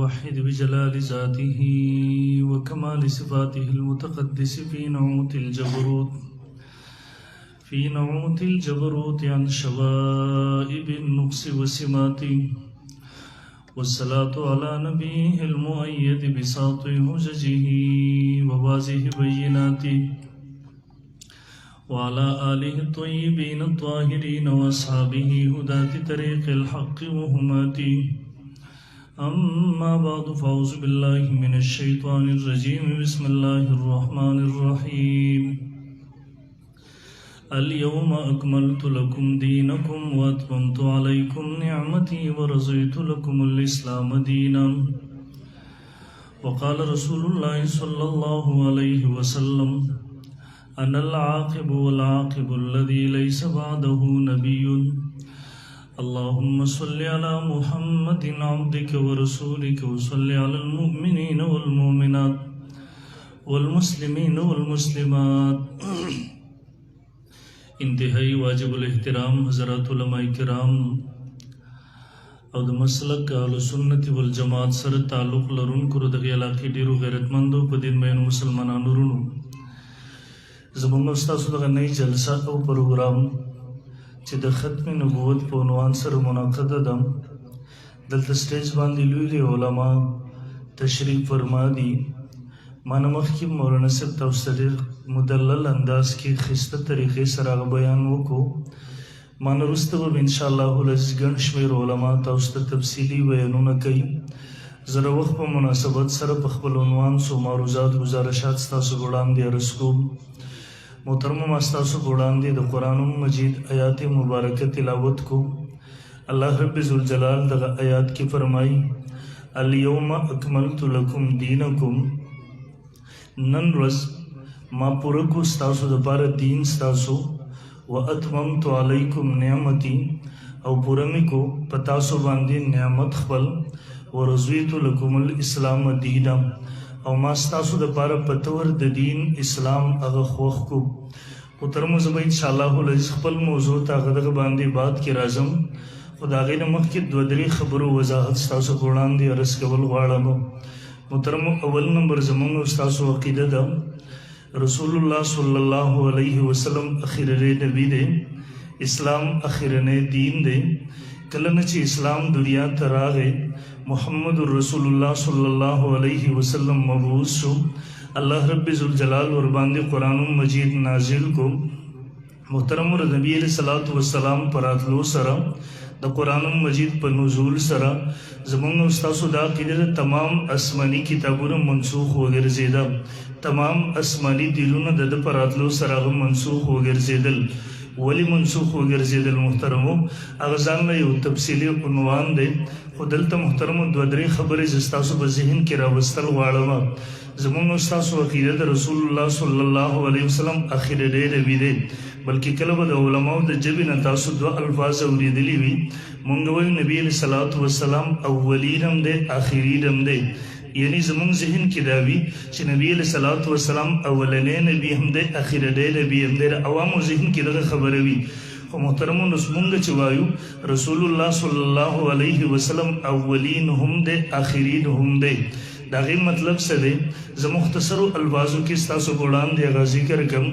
المتوحد بجلال ذاته وكمال صفاته المتقدس في نعوت الجبروت عن شوائب النقص وسمات. والصلاة على نبيه المؤيد بساط حججه وواضح بيناته وعلى آله الطيبين الطاهرين وأصحابه هداة طريق الحق وهماته. أما بعد فأعوذ بالله من الشيطان الرجيم. بسم الله الرحمن الرحيم. اليوم أكملت لكم دينكم وأتممت عليكم نعمتي ورضيت لكم الإسلام دينا. وقال رسول الله صلى الله عليه وسلم: أنا العاقب والعاقب الذي ليس بعده نبي. اللهم صل على محمد عبدك ورسولك وصل على المؤمنين والمؤمنات والمسلمين والمسلمات. انتہائی واجب الاحترام حضرات علماء کرام او د مسلک اهل سنت والجماعت سره تعلق لرونکو د دغه علاقې ډیرو غیرتمندو په دین مینو مسلمانانو ورونو، زموږ ستاسو دغه نوې جلسه او پروګرام چې د ختم نبوت په عنوان سره منعقده ده، دلته سټیج باندې لوی لوی علما تشریف فرما دي. مانه مخکې مولانا صاحب تاسو ته ډېر مدلل انداز کې ښایسته طریقې سره هغه بیان وکړو. مانه وروسته به انشاءالله العزیز ګڼ شمېر علما تاسو ته تفصیلي بیانونه کوي. زه د وخت په مناسبت سره په خپل عنوان څو معروضات ګزارشات ستاسو په وړاندې عرض کوم. محترمو، ما ستاسو په وړاندې د قرآن مجید آیات مبارکه تلاوت کو. الله رب ذوالجلال دغه آیات کې فرمایي: الیوم اکملت لکم دینکم، نن ورځ ما پوره کو ستاسو دپاره دین ستاسو، و اتممت علیکم نعمتي، او پوره مې کو په تاسو باندې نعمت خپل، و رضیت لکم الاسلام دینا، او ما ستاسو دپاره په طور د دین اسلام هغه خوښ کو. محترمو، زه به انشاءالله العزیز خپل موضوع ته هغه دغه باندې بات کې راځم، خو د هغې نه مخکې دوه درې خبرو وضاحت ستاسو په وړاندې عرض کول غواړم. محترمو، اول نمبر زموږ او ستاسو عقیده ده رسول الله صلی الله علیه وسلم اخرنی نبی دی، اسلام اخرنی دین دی. کله نه چې اسلام دنیا ته راغی، محمد رسول الله صلی الله علیه وسلم مبعوث شو، الله رب ذوالجلال ور باندې قرآن مجید نازل کو. محترمو، د نبی علیہ الصلوۃ والسلام په راتلو سره د قرآن مجید په نزول سره زموږ او ستاسو دا عقیده ده تمام آسماني کتابونه منسوخ وګرځېده، تمام آسماني دینونه د ده په راتلو سره هغه منسوخ وګرځېدل. ولې منسوخ وګرځېدل محترمو؟ هغه ځان له یو تفصیلي عنوان دی، خو دلته محترمو دوه درې خبرې زه ستاسو په ذهن کې راوستل غواړم. زموږ او ستاسو عقیده د رسول الله صلی الله علیه وسلم اخرنی نبی دی، بلکې کله به د علماو د ژبې نه تاسو دوه الفاظ اورېدلي وي. مونږ وایو نبی علیه الصلوۃ والسلام اولین هم دی آخرین هم دی، یعنی زموږ ذهن کې دا وي چې نبی علیه الصلوۃ والسلام اولنی نبی هم دی آخرنی نبی هم دی، د عوامو ذهن کې دغه خبره وي. خو محترمو، نو مونږ چې وایو رسول الله صلی الله علیه وسلم اولین هم دی آخرین هم دی، د هغې مطلب څه دی؟ زه مختصرو الفاظو کې ستاسو په وړاندې هغه ذکر کوم.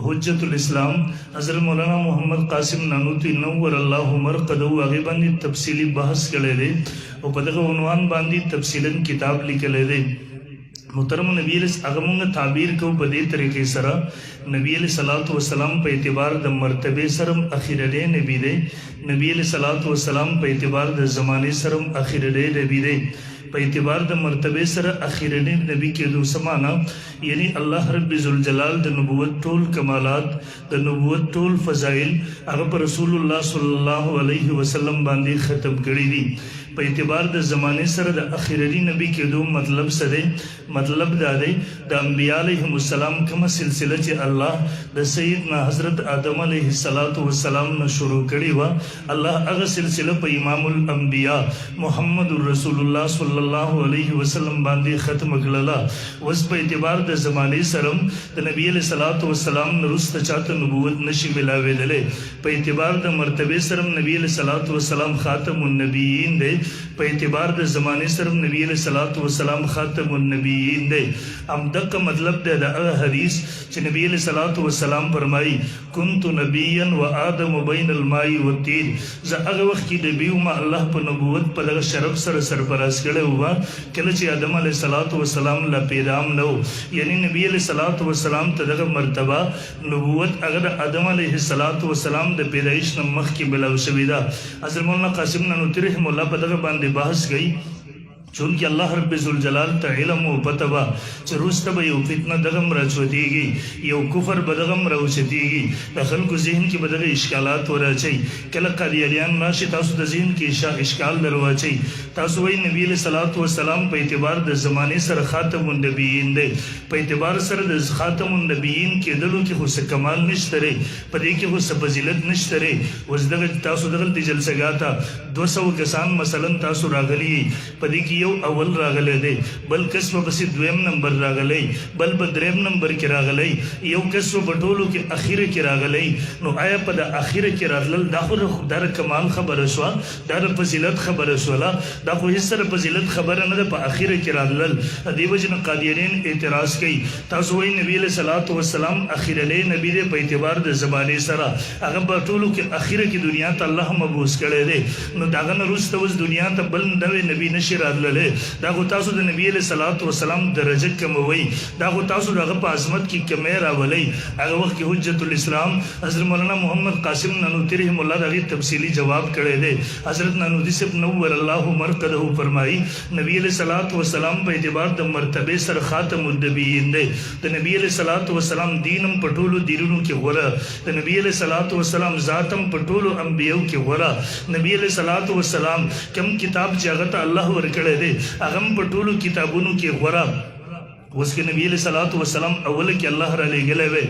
حجت الاسلام حضرت مولانا محمد قاسم نانوتوي نور الله مرقده هغې باندې تفصیلي بحث کړی دی او په دغه عنوان باندې تفصیلا کتاب لیکلی دی. محترم، نبی علیہ هغه مونږ تعبیر کوو په دې طریقې سره، نبی علیہ الصلوۃ والسلام په اعتبار د مرتبې سره اخرنی نبی دی، نبی علیہ الصلوۃ والسلام په اعتبار د زمانې سره اخرنی نبی دی. په اعتبار د مرتبه سره اخرنی نبی کېدو څه معنا؟ یعنی الله رب ذوالجلال د نبوت ټول کمالات، د نبوت ټول فضایل هغه په رسول الله صلی الله علیه وسلم باندې ختم کړي دي. په اعتبار د زمانې سره د اخرنی نبی کېدو مطلب څه دی؟ مطلب دا دی د انبیاء علیهم السلام کومه سلسله چې الله د سیدنا حضرت آدم علیه السلام نه شروع کړې وه، الله هغه سلسله په امام الانبیاء محمد رسول الله صلی الله علیه وسلم باندې ختم کړله. اوس په اعتبار د زمانې سره د نبی علیه السلام نه وروسته چاته نبوت نشي ملاوېدلی. په اعتبار د مرتبې سره نبی علیه السلام خاتم النبیین دی. په اعتبار د زمانه سره نبی علیہ الصلوۃ والسلام خاتم النبیین دی. ام دغه مطلب دی د هغه حدیث چې نبی علیہ الصلوۃ والسلام فرمایي كنت نبیا و آدم بین الماء والطین. زه هغه وخت کې نبی ما الله په نبوت په دغه شرف سره سرفراز کړی و کله چې آدم علیہ الصلوۃ والسلام لا پیغام نو، یعنی نبی علیہ الصلوۃ والسلام ته دغه مرتبه نبوت هغه د آدم علیہ الصلوۃ والسلام د پیدایش نه مخکې بلو شوې ده. حضرت مولانا قاسم نانوتوی رحمه الله په دغه باندې بحث کوي چونکہ اللہ رب ذوالجلال تا علم و پتبا چه روستا با یو فتنہ دغم را چوتیگی یو کفر بدغم را چوتیگی دا خلق ذہن کی بدغ اشکالات ورا چاہی کل قادیالیان ناشی تاسو دا ذہن کی اشکال دروا چاہی تاسو وی نبی علیہ الصلوۃ والسلام پا اعتبار دا زمانے سر خاتم النبیین دے پا اعتبار سر دا خاتم النبیین کے دلو کی خود کمال نشترے پا دے کی خود فضیلت نشترے وزدغ تاسو دغل دی جلسگاتا 200 کسان مثلا تاسو راغلی پا دے کی یو اول راغلے دے بل قسم بسی دویم نمبر راغلے بل بدریم نمبر کی راغلے یو قسم بطولو کی اخیر کی راغلے نو آیا پا دا اخیر کی راغلل دا خود دار کمال خبر اسوا دار فضیلت خبر اسوالا دا خود حصر فضیلت خبر ندا پا اخیر کی راغلل دیو جن قادیانین اعتراض کئی تاسوئی نبی علیہ الصلوۃ والسلام اخیر لے نبی دے پا اعتبار دا زبانی سرا اگر بطولو کی اخیر کی دنیا تا اللہ مبوس کرے دے نو داغن روز تاوز دنیا تا بل نوے نبی نشی راغلل دا خو تاسو د نبی علیہ الصلوۃ والسلام درجه کموي دا خو تاسو دغه په عظمت کې کمیرا ولي هغه وخت کې حجت الاسلام حضرت مولانا محمد قاسم نانوتوی رحمه الله دغه تفصیلی جواب کړی دی. حضرت نانوتوی صاحب نور الله مرقده فرمایي نبی علیہ الصلوۃ والسلام په اعتبار د مرتبه سره خاتم النبیین دی. د نبی علیہ الصلوۃ والسلام دینم پټولو دیرونو کې غوړه د نبی علیہ الصلوۃ والسلام ذاتم پټولو انبیو کې غوړه نبی علیہ الصلوۃ والسلام کم کتاب چې هغه ته الله ورکړی دی اغم پټولو کتابونو کې غورا اس کے نبی علیہ الصلوۃ والسلام اول کے اللہ را لے گلے وے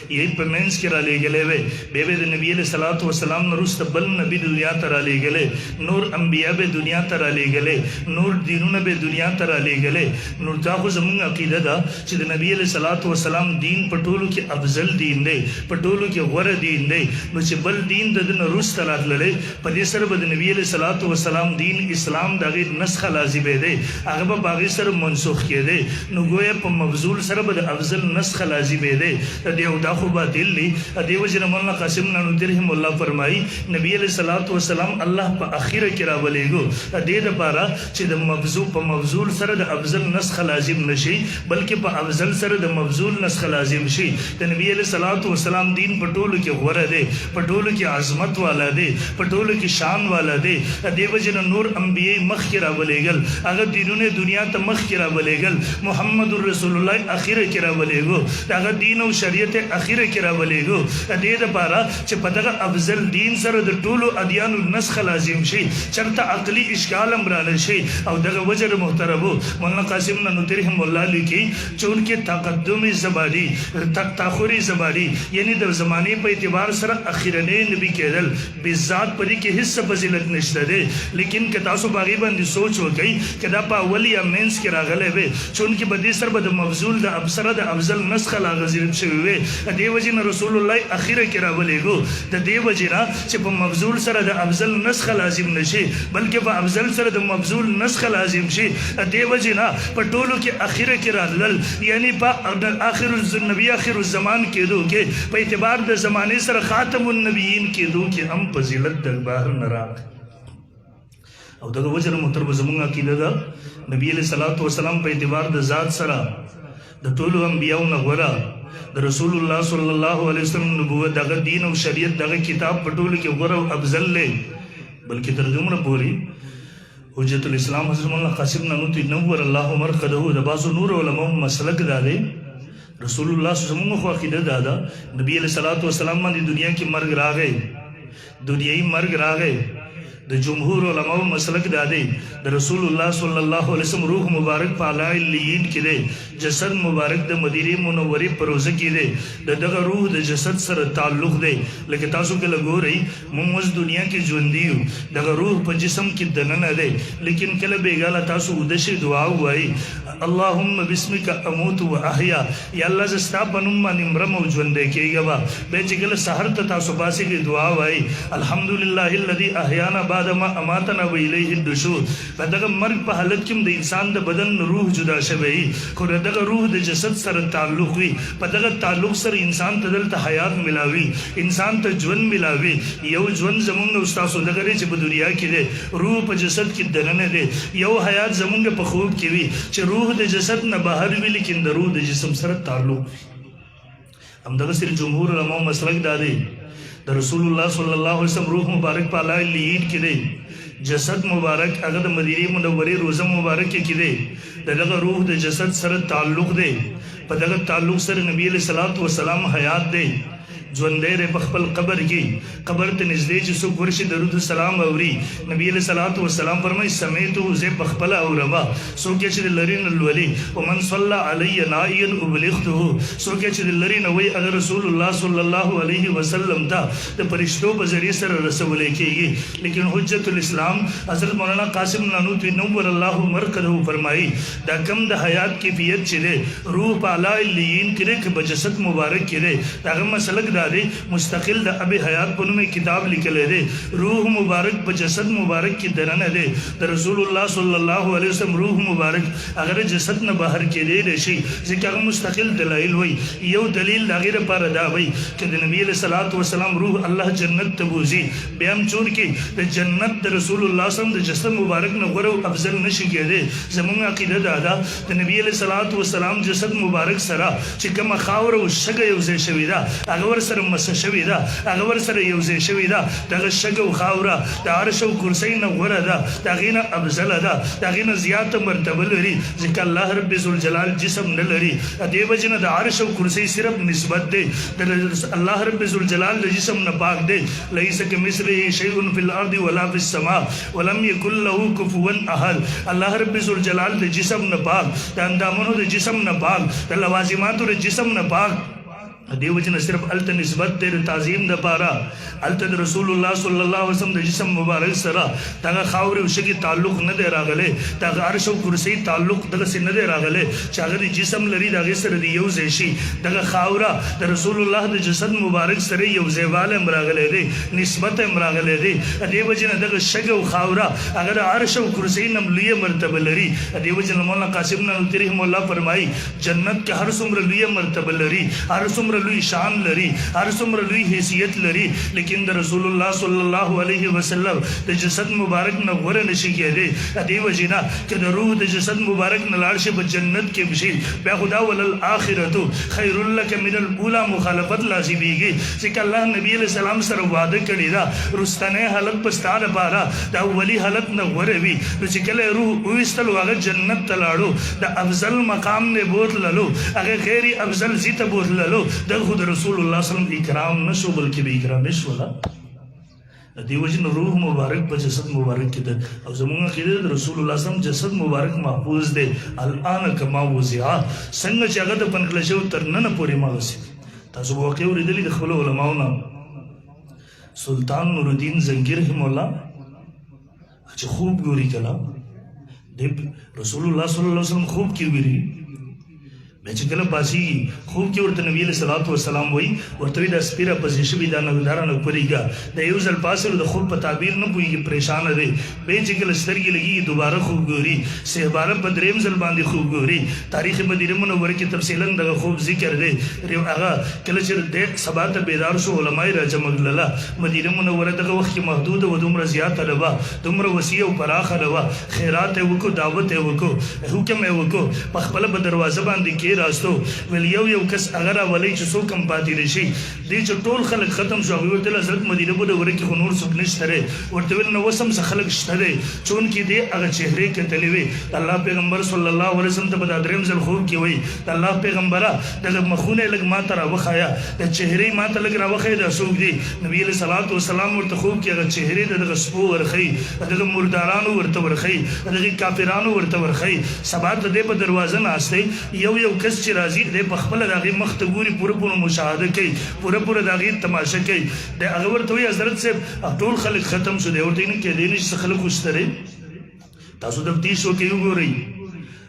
یہی پمینس کے را لے گلے وے بے بے نبی علیہ الصلوۃ والسلام نرست بل نبی دنیا ترا لے گلے نور انبیاء بے دنیا ترا لے گلے نور دینوں بے دنیا ترا لے گلے نور تا خو زمون عقیدہ دا چې نبی علیہ الصلوۃ والسلام دین پټولو کې افضل دین دی پټولو کې غوره دین دی نو چې بل دین د نرست راتللې په دې سره د نبی علیہ الصلوۃ والسلام دین اسلام دغه نسخه لازم دی هغه به باغی سره منسوخ کېده نو گویا په مبذول سره به افضل نسخه لازم دی د یو دا خو باطل دی دیو جن مولانا قاسم نانوتوی رحم الله فرمایي نبی علیہ الصلوۃ والسلام الله په اخیره کې راولېګو د دې لپاره چې د مبذول په مبذول سره د افضل نسخه لازم نشي بلکې په افضل سره د مبذول نسخه لازم شي. د نبی علیہ الصلوۃ والسلام دین په ټولو کې غوره دی په ټولو کې عظمت والا دی په ټولو کې شان والا دی دیو جن نور انبیاء مخ کې راولېګل هغه دینونه دنیا ته مخ کې راولېګل محمد رسول الله اخیره کې راولېګو هغه دین او شریعت اخیره کې راولېګو د دې لپاره چې په دغه افضل دین سره د ټولو ادیانو نسخه لازم شي چرته عقلی اشکال امرانه شي او دغه وجر محترمو مولانا قاسم نانوتوی رحم الله لیکي چې ان کې تقدم زبانی تاخوری زبانی یعنی د زمانه په اعتبار سره اخیرنه نبی کېدل بذات پرې کې هیڅ فضیلت نشته ده لیکن که تاسو باغی باندې سوچ وکړئ چې دا په اولی یا مینس کې راغلی وي چون کې بدی سر بد مفضول د ابصره د افضل نسخه لا غزیر شوی وي دیو جن رسول الله اخیره کې راولېګو د دیو جن چې په مفضول سره د افضل نسخه لازم نشي بلکې په افضل سره د مفضول نسخه لازم شي دیو جن په ټولو کې اخیره کې راغلل یعنی په اخر النبی اخر الزمان کېدو کې په اعتبار د زمانه سره خاتم النبیین کېدو کې هم فضیلت د بهر نه راغله او دغه وجر محترم زمونږ عقیده ده نبی علیہ الصلوۃ والسلام په اعتبار د ذات سره د ټولو انبیاء نه غوره د رسول الله صلی الله علیه وسلم نبوت دغه دین او شریعت دغه کتاب په ټولو کې غوره او افضل لې بلکې تر دومره پورې حجت الاسلام حضرت مولانا قاسم نانوتوی نور الله مرقده د بازو نور علماء مسلک دا دی رسول الله صلی الله علیه وسلم خو عقیده دا ده نبی علیہ الصلوۃ والسلام باندې دنیا کې مرګ راغی دنیائی مرګ راغی د جمهور علماء مسلک دا دی د رسول الله صلی الله علیه وسلم روح مبارک په اعلی علیین کې دی جسد مبارک د مدینه منورې په روزه کې دی د دغه روح د جسد سره تعلق دی لکه تاسو کې لګورئ موږ اوس دنیا کې ژوندي یو دغه روح په جسم کې دننه دی لیکن کله بیګاله تاسو ودشي دعا وایي اللهم بسمک اموت و احیا یا الله ز ستا په نوم باندې مرم او ژوندی کېږم به چې کله سحر ته تاسو پاسې کې دعا وایي الحمدلله الذي احیانا بعد آدم اماتنا و الیه النشور په دغه مرګ په حالت کې د انسان د بدن روح جدا شوی خو دغه روح د جسد سره تعلق وي په دغه تعلق سره انسان ته دلته حیات ملاوي انسان ته ژوند ملاوي یو ژوند زمونږ استاد دغه چې په دنیا کې دی روح په جسد کې دننه دی یو حیات زمونږ په خوب کې وي چې روح د جسد نه بهر وي لیکن د روح د جسم سره تعلق همدغه سره جمهور علماء مسلک دا دی د رسول الله صلی الله علیه وسلم روح مبارک په اعلی لیډ کې دی جسد مبارک هغه د مدینه منورې روزه مبارک کې دی دغه روح د جسد سره تعلق دی په دغه تعلق سره نبی علیہ الصلوۃ والسلام حیات دی ژوندی دی په خپل قبر کې قبر ته نږدې چې څوک ورشي درود السلام اوري نبی علیہ الصلوۃ والسلام فرمایي سمیته زه په خپل اورما څوک چې لري نه لولي ومن صلى علی نائیا ابلغته څوک چې لري نه وای اگر رسول الله صلی الله علیه وسلم ته د فرشتو په ذریعہ سره رسول کېږي لیکن حجت الاسلام حضرت مولانا قاسم نانوتوی نور الله مرکزه فرمایي دا کم د حیات کیفیت چې ده روح په اعلی لیین کې په جسد مبارک کې ده دا مسلک مستقل د ابي حیات په نوم کتاب لیکل دی روح مبارک په جسد مبارک کې درنه دی د رسول الله صلی الله علیه وسلم روح مبارک اگر جسد نه بهر کې دی شي ځکه مستقل دلایل وي یو دلیل د غیر پر دا وي چې د نبی له صلوات و سلام روح الله جنت ته بوزي بیا هم چور کې د جنت د رسول الله صلی الله علیه وسلم د جسد مبارک نه غوړو افضل نشي کېده زموږ عقیده دا ده د نبی له صلوات و سلام جسد مبارک سره چې کوم خاور او شګه یو ځای شوی دا هغه سره مس شوی دا هغه ور سره یو ځای شوی دا دغه شګو خاوره د عرش او کرسی نه غوره ده دغه نه افضل ده دغه نه زیات مرتبه لري ځکه الله رب ذوالجلال جسم نه لري دې وجنه د عرش او کرسی صرف نسبت ده د الله رب ذوالجلال د جسم نه پاک ده ليس كمثله شيء في الارض ولا في السماء ولم يكن له كفوا احد الله رب ذوالجلال د جسم نه پاک د اندامونو د جسم نه پاک د لوازماتو د جسم نه پاک دیو جن صرف الت نسبت دے تعظیم د پارا الت رسول الله صلی الله علیه وسلم د جسم مبارک سره دغه خاور او شګي تعلق نه دی راغله دغه عرش او کرسی تعلق دغه سن نه دی راغله چې هغه جسم لري دغه سره دی یو ځای شي دغه خاوره د رسول الله د جسد مبارک سره یو ځایواله مراغله دی نسبت مراغله دی دیو جن دغه شګ او خاوره هغه عرش او کرسی نم لوی مرتبه لري دیو جن مولانا قاسم نانوتوی رحم الله فرمایي جنت کې هر څومره لوی مرتبه لري هر څومره لوی شان لري هر څومره لوی حیثیت لري لیکن د رسول الله صلی الله علیه وسلم د جسد مبارک نه غوړه نشي کېده دی وجینا چې د روح د جسد مبارک نه لاړ شي په جنت کې بشي بیا خدا ولل اخرته خیر لک من الاولى مخالفت لازميږي چې الله نبی علیہ السلام سره وعده کړی دا رستنه حالت پستاده پاره دا اولی حالت نه غوړه وي چې کله روح وستل واغه جنت ته لاړو د افضل مقام نه بوتللو هغه غیر افضل زیته بوتللو خود رسول الله صلی الله علیه وسلم اکرام نشو بلکې به اکرام نشو دیو جن روح مبارک په جسد مبارک کې ده او زموږ عقیده د رسول الله صلی الله علیه وسلم جسد مبارک محفوظ ده الان کما وزع څنګه چې هغه د پنکلشو تر نن پورې ماوسی تاسو واقع ورېدلی د خپل علماونو سلطان نور الدین زنگی رحم الله چې خوب ګوري کلا د رسول الله صلی الله علیه وسلم خوب کې ویری بچ کله پاسي خوب کې ورته نبی علیہ الصلوۃ والسلام وای ورته د سپیره پوزیشن به دا نه دارانه پریګا د یو ځل پاسه د خوب په تعبیر نه پويږي پریشان دي به چې کله سترګې لګي دوباره خوب ګوري سهباره په دریم ځل باندې خوب ګوري تاریخ مدینه منوره کې تفصیلا د خوب ذکر دی هغه کله چې د سبا ته بیدار شو علماء راجمغلله مدینه منوره دغه وخت کې محدود و دومره زیات لوا دومره وسیع او پراخه لوا خیرات وکړو دعوت وکړو حکم وکړو په خپل په دروازه باندې راستو ول یو کس اگر ولې چې څوک کم پاتې شي دې چې ټول خلک ختم شو ورته حضرت مدینه منوره کې خو نور څوک نشته ورته ول نو وسم څه خلک شته چون کې دې هغه چهره کې تلوي الله پیغمبر صلی الله علیه وسلم ته په دریم ځل خوب کې وای الله پیغمبره د مخونه لګ ما تر وخایا د چهره ما ته لګ را وخای د سوق دی نبی علیہ الصلوۃ والسلام ورته خوب کې هغه چهره د سپو ورخی د مردارانو ورته ورخی د کافرانو ورته ورخی سبا ته دې په دروازه ناشته یو کس چې راځي د خپل دغه مخ ته ګوري پوره مشاهده کوي پوره دغه تماشا کوي د هغه ورته وي حضرت صاحب ټول خلک ختم شو دی ورته نه کې دي نش خلک خوشتره تاسو د تیسو کې وګورئ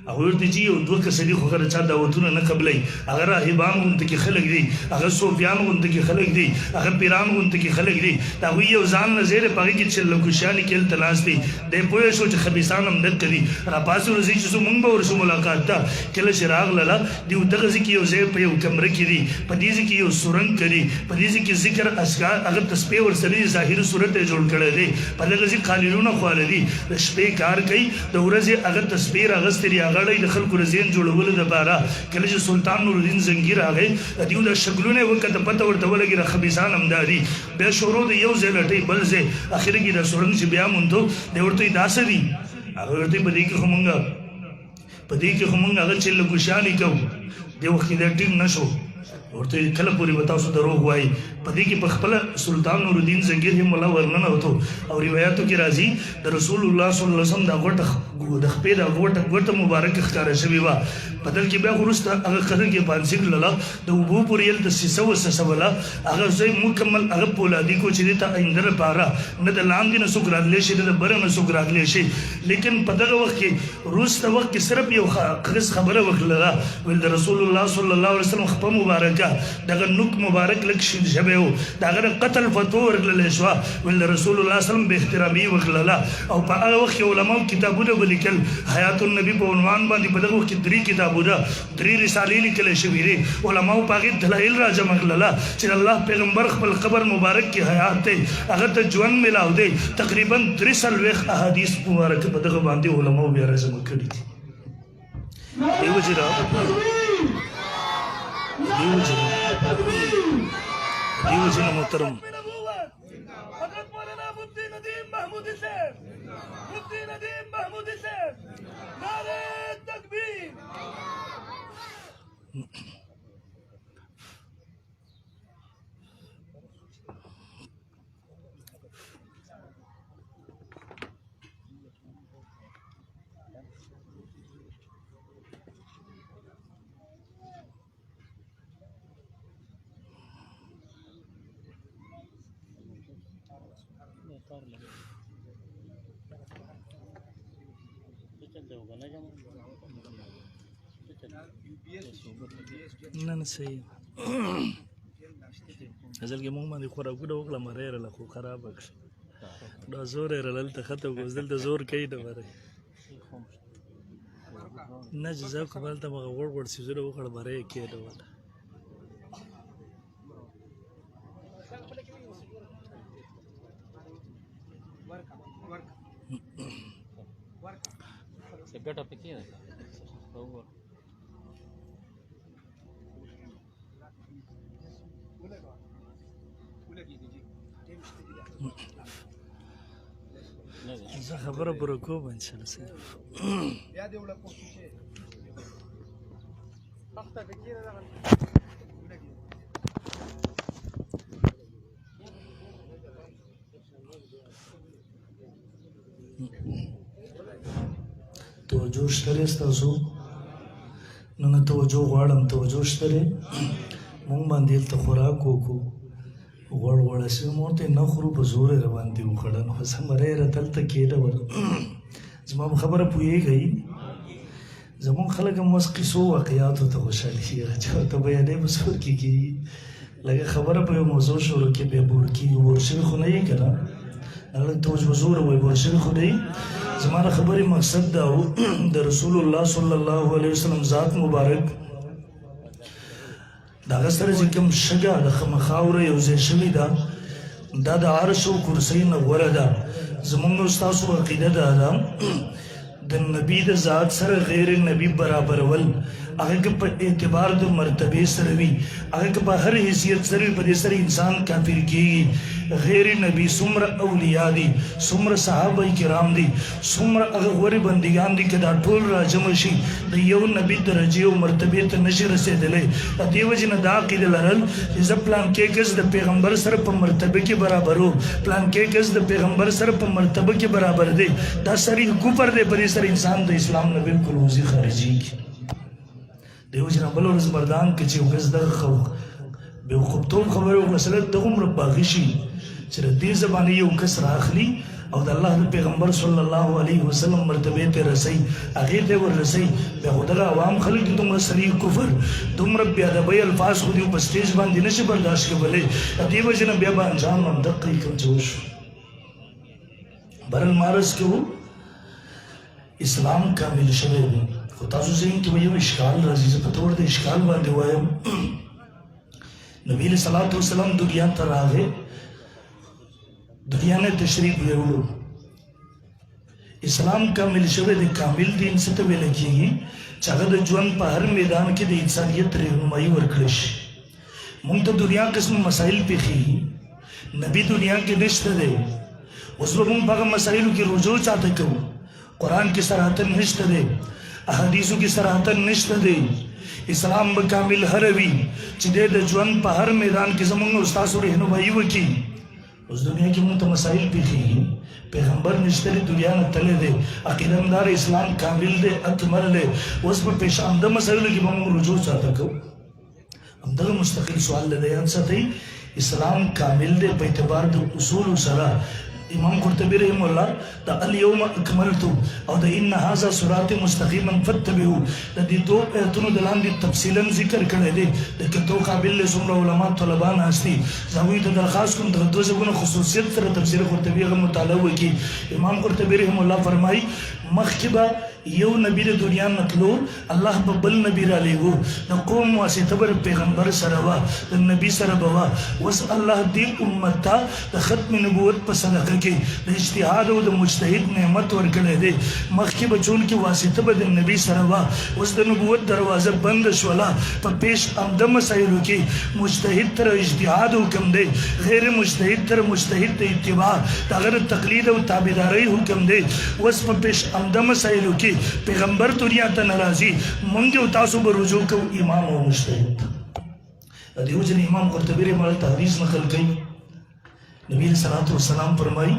هغه ورته چې یو دوه کسه دي خو هغه چا دعوتونه نه قبلوي هغه راهبان غونته کې خلک دي هغه صوفیان غونته کې خلک دي هغه پیران غونته کې خلک دي د هغوی یو ځان نه زیری په هغې کې چې لګوشیانې کې هلته ناست دي دی پوه شو چې خبیثان هم دلته دي راپاسې ورځي چې څو مونږ به ورسو ملاقات ته کله چې راغلله دوی دغه ځای کې یو ځای په یو کمره کې دي په دې ځای کې یو سورنګ کړي په دې ځای کې ذکر اذکار هغه تسبیح ورسره دي ظاهري صورت یې جوړ کړی دی په دغه ځای قالینونه خواله دي د شپې کار کوي د ورځې هغه تصویر اغوستې دي هغه د خلکو د ذهن جوړولو دپاره کله چې سلطان نورالدین زنګي راغی د دوی د شکلونه یې وکته پته ورته ولګي د خبیثان همدا دي بیا شروع د یو ځای لټوي بل ځای اخر کې د سورنګ چې بیا موندو دی ورته وایي دا څه دي هغه ورته په دې کې خو مونږ هغه چې لګوشیانې کوو دې وخت کې دا ټینګ نه شو ورته کله پورې به تاسو دروغ وایي په دې کې په خپله سلطان نورالدین زنګي رحمه الله ورننوتو او روایاتو کې راځي د رسول الله صلی الله علیه وسلم د خپې د غوټه مبارکه ښکاره شوې وه په دل کې بیا خو وروسته هغه قدر کې پانسي کړله د اوبو پورې هلته سیسه وسسوله هغه ځای مکمل هغه پولادي کو چې دې ته آینده لپاره نه د لاندې نه څوک راتلی شي نه د بره نه څوک راتلی شي لیکن په دغه وخت کې وروسته وخت کې صرف یو خبره وکړله ویل د رسول الله صلی الله علیه وسلم خپه مبارکه دغه نوک مبارک لږ شین شوی و د هغه د قتل فتوا ورکړلی شوه ویل د رسول الله وسلم به احترامي وکړله او په هغه وخت کې علماو کتابونه ولیکل حیات النبي په عنوان باندې په دغه وخت کې 3 کتابونه 3 رسالې لیکلی شوي دي علماو په هغې دلایل راجمع کړله چې الله پیغمبر خپل قبر مبارک کې حیات دی هغه ته ژوند میلاو دی تقریبا 43 احادیث مبارکه په دغه باندې علماو بیا راجمع کړي دي دې وجه نه محترم نه صحیح ازل کې مونږ باندې خوراکونه وکړه مری یې رله خو خرابه کړه دا زور یې رله هلته ختم کړو اوس دلته زور کوي نه مری نه جزاکم هلته مغه غوړ غوړ څیزونه وکړه مری یې کېنوله ګټه پکې ده زه خبره پوره کوم انشاءالله صحیح توجه شته دی ستاسو نه توجه غواړم توجه شته دی مونږ باندې هلته خوراک وکړو غوړ غوړه شوي مو ورته نه خورو په زور یې راباندې وخوړه نو زه مری یې راته هلته کېنول زما په خبره پوهېږئ زمونږ خلک هم اوس قصو واقعاتو ته خوشحالېږي چې ورته بیانوي په زور کې کېږي لکه خبره په یو موضوع شروع کې بیا بور کېږي بور شوي خو نه یې که نه هغه ته اوس په زوره وایي بور شوي خو نه زما د خبرې مقصد دا و د رسول الله صلی الله علیه وسلم ذات مبارک د هغه سره چې کوم شګه د خاوره یو ځای شوې ده دا د عرش او کرسۍ نه غوره ده زموږ او ستاسو عقیده دا ده د نبي د ذات سره غیر نبي برابرول هغه که په اعتبار د مرتبې سره وي هغه که په هر حیثیت سره وي په دې سره انسان کافر کېږي غیر نبي څومره اولیاء دي څومره صحابه کرام دي څومره هغه غورې بندګان دي که دا ټول راجمع شي د یو نبي درجې او مرتبې ته نشي رسېدلی د دې وجې نه دا عقیده لرل چې زه پلانکې کس د پیغمبر سره په مرتبه کې برابر و پلانکې کس د پیغمبر سره په مرتبه کې برابر دی دا صریح کفر دی په دې سره انسان د اسلام نه بالکل وځي خارجېږي د یو جنا بل ورځ مردان کې چې یو کس دغه بېوقوفتوب خبرې وکړه سړی دغومره باغي شي چې د دې زبانې یو کس راخلي او د الله د پیغمبر صلی الله علیه وسلم مرتبه ته رسي هغه ته ور رسي به خدای عوام خلک دومره سری کفر دومره بیا د بی الفاظ خو دی په سټیج باندې نشي برداشت کولای دې وجه نه بیا به انجام هم دقیق جوش برل مارس کې اسلام کامل شوی دی خو تاسو زین کې یو اشکال راځي زه په تور د اشکال باندې وایم نبی صلی الله علیه وسلم دنیا ته راغی دنیا نے تشریف ویولو اسلام کامل شوی دی کامل دین څه ته ویل کېږي چې هغه د ژوند په هر میدان کې د انسانیت رهنمایي ورکړی شي موږ ته دنیا قسم مسایل پیښیږي نبی دنیا کې نشته دی اوس به موږ په هغه مسایلو کې رجوع چاته کوو قرآن کې صراحتن نشته دی احادیثو کې صراحتن نشته دی اسلام به کامل هروي چې د ژوند په هر میدان کې زموږ استاد رهنمایي وکړي اوس دنیا کې موږ ته مسایل پیښیږي پیغمبر نشته دی دنیا نه تللی دی عقیده‌مدار اسلام کامل دی اکمل دی اوس په پیش آمده مسایلو کې به موږ رجوع چاته کوو همدغه مستقل سوال دی یاد ساتئ اسلام کامل دی په اعتبار د اصول سره امام قرطبی رحم الله دا الیوم اکملت او دا ان هذا صراط مستقیما فاتبعوا د دې دوه ایتونو د لاندې تفصیلا ذکر کړی دی د کتو قابل له څومره علما طلبان هستي زموږ ته درخواست کوم د دوه ځګونو خصوصیت سره تفسیر قرطبی غو مطالعه وکي امام قرطبی رحم الله فرمایي مخکبه یو نبی د دنیا نتلو الله په بل نبی را لېږو د قوم واسطه بر پیغمبر سره وا د نبی سره بوا وس الله دې امت ته د ختم نبوت په صدقه کې د اجتهاد او د مجتهد نعمت ورکړې ده مخکې بچون کې واسطه به د نبی سره وا اوس د نبوت دروازه بند شولا په پیش آمده مسایلو کې مجتهد تر اجتهاد حکم دی غیر مجتهد تر مجتهد ته اتباع دغه تقلید او تابعداري حکم دی اوس په پیش آمده مسایلو کې پیغمبر دنیا ته ناراضي مونږ او تاسو به رجوع کوو امام او مجتهد دیو جن امام قرطبی رحمه الله تحدیث نقل کړي نبی صلی الله علیه وسلم فرمایي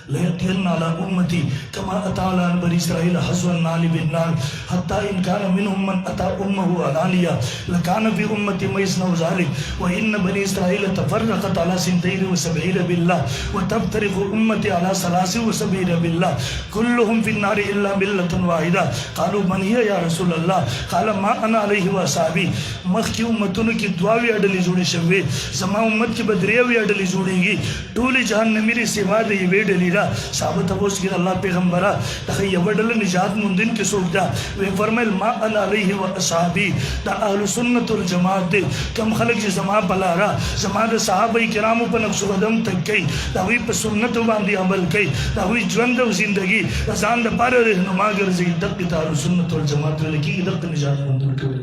ليأتين على أمتي كما أتى على بني إسرائيل حزو النار بالنار حتى إن كان منهم من أتى أمه علانية لكان في أمتي ما يصنع ذلك وإن بني إسرائيل تفرقت على 72 بالله وتفترق أمتي على 73 بالله كلهم في النار إلا ملة واحدة قالوا من هي يا رسول الله قال ما أنا عليه وأصحابي مخکې امتونو کې دواوی اډلې جوړې شوې زما امت کې بدریوي اډلې جوړېږي ټول جهنمی لري سیوا د یوې ډلې صحابه تاسو کې الله پیغمبره دغه یو ډول نجات موندن کې څوک دا وی فرمایل ما انا علیه و اصحابی دا اهل سنت والجماعت دي کم خلک چې زما بلاره زما د صحابه کرامو په نقش قدم تک کوي دا وی په سنت باندې عمل کوي دا وی ژوند او ژوندۍ ځان د پاره رهنما ګرځي دغه اهل سنت والجماعت لکه دغه نجات موندل کوي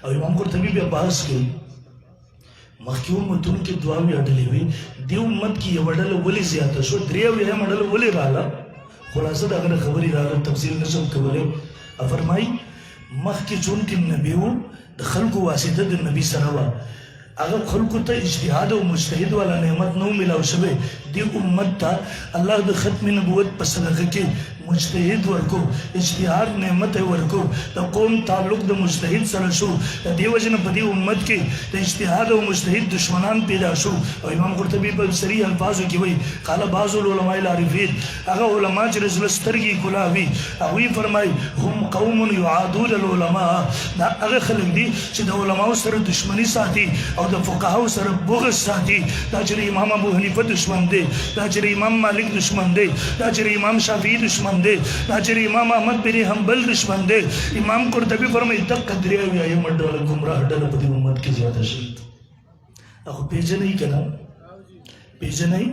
او امام قرطبی بیا بحث کوي مخکې امتونو کې دواوی اډلې وي دې امت کې یو ډله ولې زیاته شو درېوی هم ډله ولې راغله خلاصه دغه خبرې راغله تفصیل نشم کولی فرمایي مخکې چونکې نبی و د خلکو واسطه د نبی سره وه هغه خلکو ته اجتهاد او مجتهد والا نعمت نو ملاو شوی دې امت ته الله د ختم نبوت په صدقه کې مجتهد ورکو اجتهاد نعمت ورکو د قوم تعلق د مجتهد سره شو د دې وجنه په دې امت کې د اجتهاد او مجتهد دشمنان پیدا شو او امام قرطبی په صریح الفاظو کې وایي قال بعض العلماء العارفین هغه علما چې رسول سترګي کلاوي او وی فرمای هم قوم يعادون العلماء دا هغه خلک دي چې د علماو سره دشمنی ساتي او د فقهاو سره بغض ساتي دا چې امام ابو حنیفه دشمن دی دا چې امام مالک دشمن دی دا چې امام شافعی دشمن دی دا چې امام احمد بن حنبل دشمن دی امام قرطبی فرمایي د قدرې او یم ډول گمراه ډله په دې امت کې زیاته شي اخو پیژنې کړه پیژنې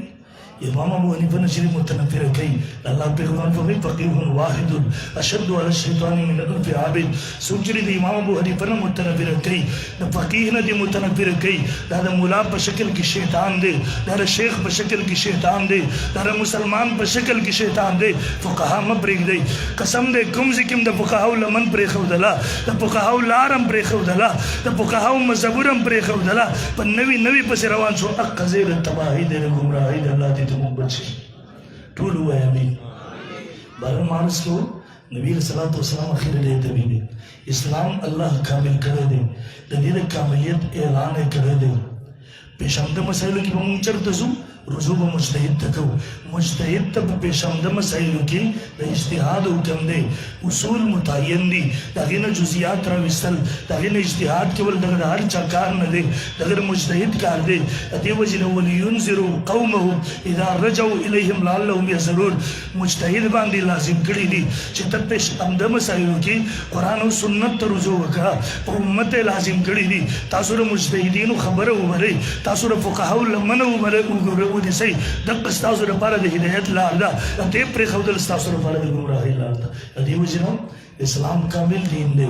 امام ابو حنیفه نشری متنفر کوي الله پیغمبر فرمایي فقيه واحد اشد على الشيطان من الف عابد سوچري د امام ابو حنیفه نه متنفر کوي د فقيه نه دي متنفر کوي دا د مولا په شکل کې شیطان دی دا د شیخ په شکل کې شیطان دی دا د مسلمان په شکل کې شیطان دی فقها مبرګ دی قسم دې کوم ذکم د فقهاو لمن پرې خودلا د فقهاو لارم پرې خودلا د فقهاو مذهبرم پرې خودلا په نوی پس روان شو اقزیر تباہی د گمراهی د الله بچی ټول وای امین بارم مارس کو نبی صلی الله علیه وسلم اخر دې تبیبی اسلام الله کامل کړی دی د دې کاملیت اعلان کړی دی پېښنده مسایلو کې موږ چرته زو رجوع به مجتهد ته کوو مجتهد ته په پیشامده مسایلو کې د اجتهاد حکم دی اصول متعین دي د هغې نه جزیات راویستل د هغې نه اجتهاد کول دغه د هر چا کار نه دی دغه د مجتهد کار دی د دې وجې نه ولینذروا قومهم اذا رجعوا الیهم لعلهم یحذرون مجتهد باندې لازم کړي دي چې ته پیشامده مسایلو کې قرآن او سنت ته رجوع وکړه په امت یې لازم کړي دي تاسو د مجتهدینو خبره ومنئ تاسو د فقهاو لمنه ونیسئ دغه ستاسو لپاره د هدایت لار ده دې پرېښودل ستاسو لپاره د ګمراهۍ لار ده د دې وجې نه اسلام کامل دین دی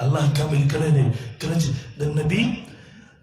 الله کامل کړی دی کله چې د نبي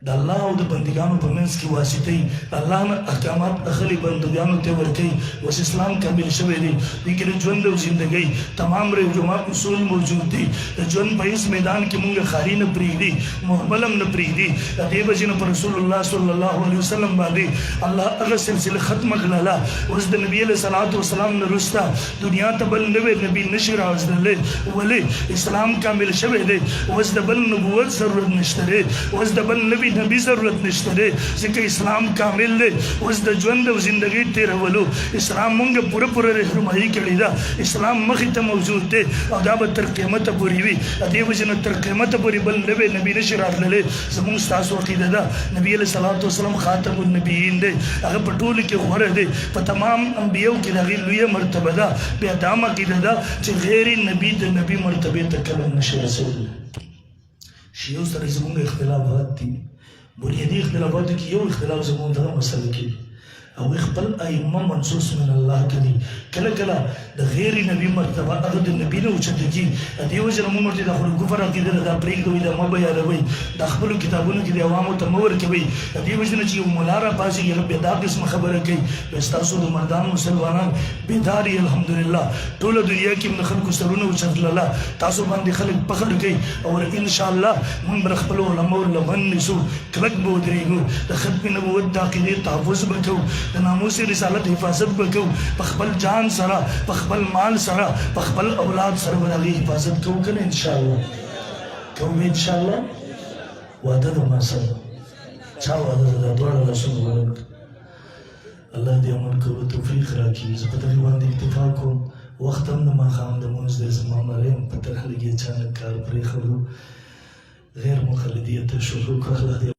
د الله او د بندګانو په منځ کې واسطه الله نه احکامات اخلي بندګانو ته ورکوي اوس اسلام کامل شوی دی دې کې د ژوند او زندګۍ تمام رهنما اصول موجود دي د ژوند په هیڅ میدان کې مونږ خاري نه پرېږدي محملم نه پرېږدي د دې وجې نه په رسول الله صلی الله علیه وسلم باندې الله هغه سلسله ختمه کړله اوس د نبي علیه صلات وسلام نه وروسته دنیا ته بل نوی نبي نشي راوستلی ولې اسلام کامل شوی دی اوس د بل نبوت ضرورت نشته دی اوس د بل نبی ضرورت نشته دی ځکه اسلام کامل دی اوس د ژوند او زندګۍ تېرولو اسلام مونږ پوره رهنمایي کړې ده اسلام مخې ته موجود دی او دا به تر قیامته پورې وي د دې وجې نه تر قیامته پورې بل نوی نبي نشي راتللی زموږ ستاسو عقیده ده نبي علیه صلات وسلام خاتم النبیین دی هغه په ټولو کې غوره دی په تمام انبیاو کې د هغې لویه مرتبه ده بیا دا هم عقیده ده چې غیر نبي د نبي مرتبې ته کله نشي رسولی شیعو سره زموږ اختلافات دي بنیادی اختلافاتو کې یو اختلاف زموږ دغه مسله کې او خپل ائمه منصوص من الله کړي کله کله د غیر نبی مرتبه هغه د نبی نه اوچته کی دې وجه نه موږ ته د خپل کفر عقیده دا پرېږدوي دا ما بیانوي د خپل کتابونو کې د عوامو ته مور کوي دې وجه نه چې یو مولا را پاسي یو به دا قسم خبره کوي بس تاسو د مردان مسلمانان بیداری الحمدلله ټول دنیا کې من خلکو سرونه اوچتل الله تاسو باندې خلک فخر کوي او ان شاء الله موږ خپل علماء لمن نسو کلک به ودرېږو د ختم نبوت د عقیدې تحفظ وکړو د ناموس رسالت حفاظت وکړو په خپل جان سره په خپل مال سره په خپل اولاد سره به د هغې حفاظت کوو که نه انشاءالله کوو انشاءالله وعده ده ما سره چا وعده ده دا دواړه لاسونه ورکړه الله دې عمل کولو توفیق راکړي زه په دغې باندې اکتفا کوم وخت هم د ماښام د لمونځ دی زما مریم په طرح لګي اچانک کار پرېښودو غیر مقلدیت شروع کړه الله دې